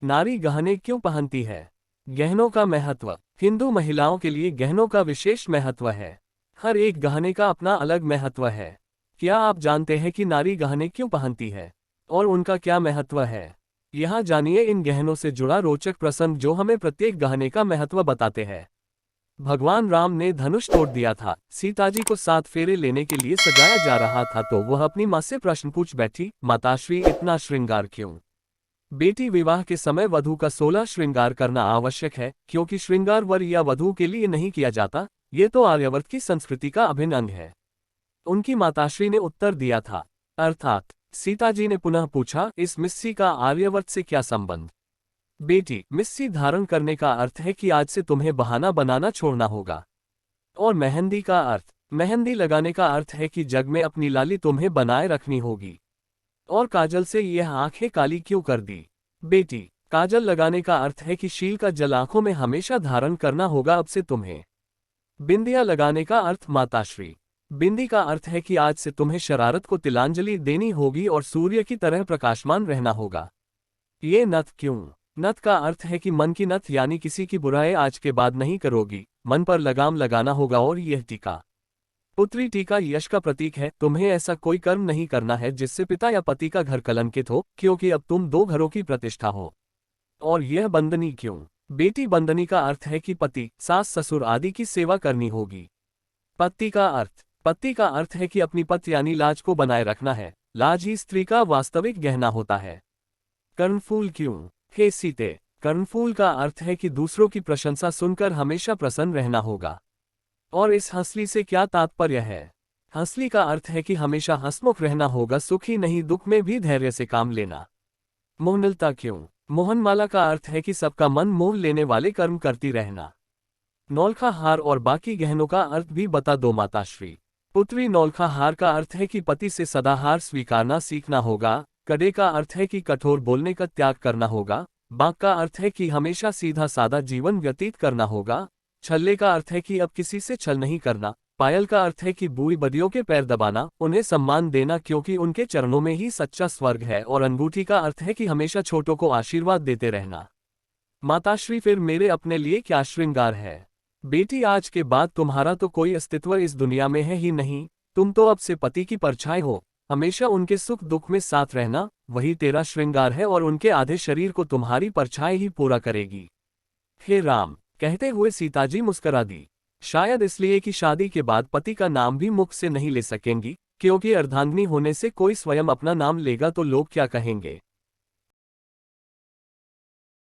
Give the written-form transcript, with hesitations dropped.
नारी गहने क्यों पहनती है? गहनों का महत्व। हिंदू महिलाओं के लिए गहनों का विशेष महत्व है। हर एक गहने का अपना अलग महत्व है। क्या आप जानते हैं कि नारी गहने क्यों पहनती है और उनका क्या महत्व है? यहाँ जानिए इन गहनों से जुड़ा रोचक प्रसंग जो हमें प्रत्येक गहने का महत्व बताते हैं। भगवान राम ने धनुष तोड़ दिया था। सीता जी को 7 फेरे लेने के लिए सजाया जा रहा था तो वह अपनी माँ से प्रश्न पूछ बैठी, माताश्री इतना श्रृंगार क्यों? बेटी, विवाह के समय वधू का 16 श्रृंगार करना आवश्यक है, क्योंकि श्रृंगार वर या वधू के लिए नहीं किया जाता, ये तो आर्यावर्त की संस्कृति का अभिन्न अंग है। उनकी माताश्री ने उत्तर दिया था। अर्थात सीता जी ने पुनः पूछा, इस मिस्सी का आर्यावर्त से क्या संबंध? बेटी, मिस्सी धारण करने का अर्थ है कि आज से तुम्हें बहाना बनाना छोड़ना होगा। और मेहंदी का अर्थ, मेहंदी लगाने का अर्थ है कि जग में अपनी लाली तुम्हें बनाए रखनी होगी। और काजल से यह आंखें काली क्यों कर दी? बेटी, काजल लगाने का अर्थ है कि शील का जल आंखों में हमेशा धारण करना होगा अब से तुम्हें। बिंदिया लगाने का अर्थ, माताश्री, बिंदी का अर्थ है कि आज से तुम्हें शरारत को तिलांजलि देनी होगी और सूर्य की तरह प्रकाशमान रहना होगा। ये नथ क्यों? नथ का अर्थ है कि मन की नथ, यानी किसी की बुराई आज के बाद नहीं करोगी, मन पर लगाम लगाना होगा। और यह टीका, पुत्री टीका यश का प्रतीक है। तुम्हें ऐसा कोई कर्म नहीं करना है जिससे पिता या पति का घर कलंकित हो, क्योंकि अब तुम 2 घरों की प्रतिष्ठा हो। और यह बंदनी क्यों? बेटी, बंदनी का अर्थ है कि पति, सास, ससुर आदि की सेवा करनी होगी। पति का अर्थ, पति का अर्थ है कि अपनी पति यानी लाज को बनाए रखना है। लाज ही स्त्री का वास्तविक गहना होता है। कर्णफूल क्यों? हे सीते, कर्णफूल का अर्थ है कि दूसरों की प्रशंसा सुनकर हमेशा प्रसन्न रहना होगा। और इस हंसली से क्या तात्पर्य है? हंसली का अर्थ है कि हमेशा हंसमुख रहना होगा, सुख ही नहीं दुख में भी धैर्य से काम लेना। मोहनलता क्यों? मोहनमाला का अर्थ है कि सबका मन मोह लेने वाले कर्म करती रहना। नौलखा हार और बाकी गहनों का अर्थ भी बता दो माताश्री। पुत्री, नौलखा हार का अर्थ है कि पति से सदा हार स्वीकारना सीखना होगा। कड़े का अर्थ है कि कठोर बोलने का त्याग करना होगा। बांक का अर्थ है कि हमेशा सीधा सादा जीवन व्यतीत करना होगा। छल्ले का अर्थ है कि अब किसी से छल नहीं करना। पायल का अर्थ है कि बुरी बदियों के पैर दबाना, उन्हें सम्मान देना क्योंकि उनके चरणों में ही सच्चा स्वर्ग है। और अंगूठी का अर्थ है कि हमेशा छोटों को आशीर्वाद देते रहना। माताश्री, फिर मेरे अपने लिए क्या श्रृंगार है? बेटी, आज के बाद तुम्हारा तो कोई अस्तित्व इस दुनिया में है ही नहीं। तुम तो अब से पति की परछाई हो। हमेशा उनके सुख दुख में साथ रहना, वही तेरा श्रृंगार है और उनके आधे शरीर को तुम्हारी परछाई ही पूरा करेगी। हे राम, कहते हुए सीता जी मुस्कुरा दी। शायद इसलिए कि शादी के बाद पति का नाम भी मुख से नहीं ले सकेंगी, क्योंकि अर्धांगिनी होने से कोई स्वयं अपना नाम लेगा तो लोग क्या कहेंगे।